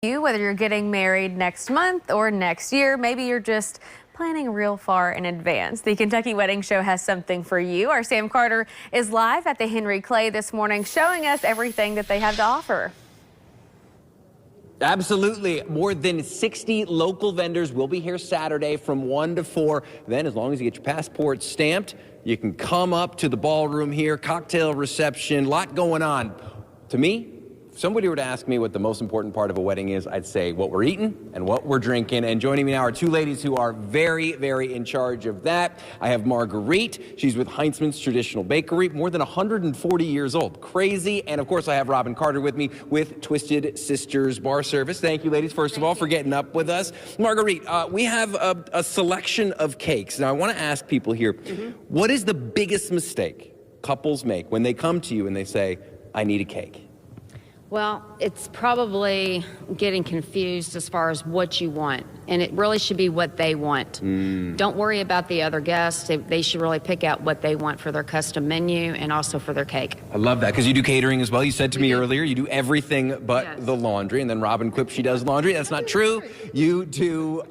You, whether you're getting married next month or next year, maybe you're just planning real far in advance. The Kentucky Wedding Show has something for you. Our Sam Carter is live at the Henry Clay this morning, showing us everything that they have to offer. Absolutely. More than 60 local vendors will be here Saturday from 1 to 4. Then, as long as you get your passport stamped, you can come up to the ballroom here, cocktail reception, lot going on. To me, if somebody were to ask me what the most important part of a wedding is, I'd say what we're eating and what we're drinking. And joining me now are two ladies who are very, very in charge of that. I have Marguerite. She's with Heinzman's Traditional Bakery, more than 140 years old. Crazy. And of course, I have Robin Carter with me with Twisted Sisters Bar Service. Thank you, ladies, first of all, for getting up with us. Marguerite, we have a selection of cakes. Now, I want to ask people here, what is the biggest mistake couples make when they come to you and they say, I need a cake? Well, it's probably getting confused as far as what you want, and it really should be what they want. Don't worry about the other guests. They should really pick out what they want for their custom menu and also for their cake. I love that, because you do catering as well. You said to me earlier, you do everything but the laundry, and then Robin quips she does laundry. That's not true. You do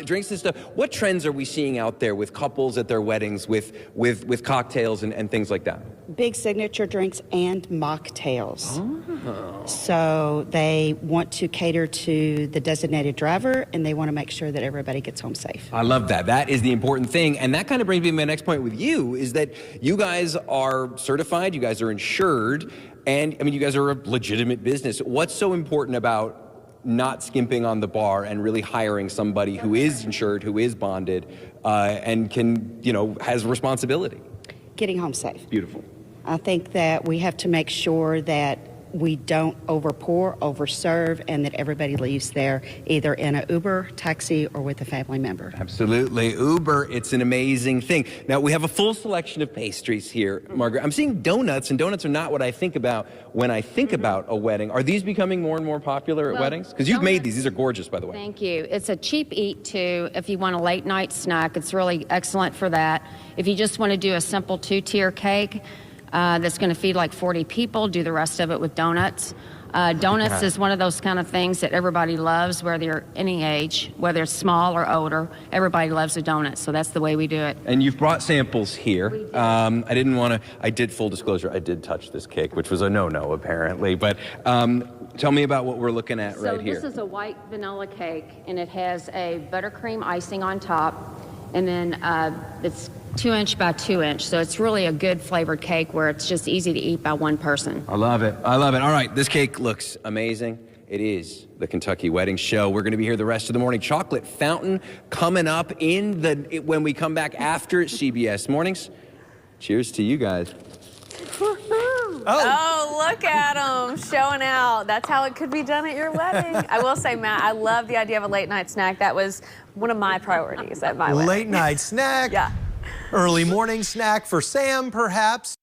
drinks and stuff. What trends are we seeing out there with couples at their weddings with cocktails and things like that? Big signature drinks and mocktails. So they want to cater to the designated driver, and they want to make sure that everybody gets home safe. I love that. That is the important thing. And that kind of brings me to my next point with you, is that you guys are certified, you guys are insured, and I mean, you guys are a legitimate business. What's so important about not skimping on the bar and really hiring somebody who is insured, who is bonded, and can, has responsibility? Getting home safe. Beautiful. I think that we have to make sure that we don't overpour, overserve, and that everybody leaves there either in an Uber, taxi, or with a family member. Absolutely. Uber, it's an amazing thing. Now, we have a full selection of pastries here, Margaret. I'm seeing donuts, and donuts are not what I think about when I think about a wedding. Are these becoming more and more popular at weddings? Because you've made these. These are gorgeous, by the way. Thank you. It's a cheap eat, too. If you want a late night snack, it's really excellent for that. If you just want to do a simple two-tier cake, that's going to feed like 40 people, do the rest of it with donuts. Donuts is one of those kind of things that everybody loves, whether you're any age, whether it's small or older. Everybody loves a donut, so that's the way we do it. And you've brought samples here. I did, full disclosure, I did touch this cake, which was a no-no apparently, but tell me about what we're looking at right here. So this is a white vanilla cake, and it has a buttercream icing on top, and then it's 2-inch by 2-inch, so it's really a good flavored cake where it's just easy to eat by one person. I love it. I love it. All right, this cake looks amazing. It is the Kentucky Wedding Show. We're going to be here the rest of the morning. Chocolate fountain coming up when we come back after CBS Mornings. Cheers to you guys. Oh, look at them showing out. That's how it could be done at your wedding. I will say, Matt, I love the idea of a late night snack. That was one of my priorities at my wedding. Late night snack. Yeah. Early morning snack for Sam, perhaps.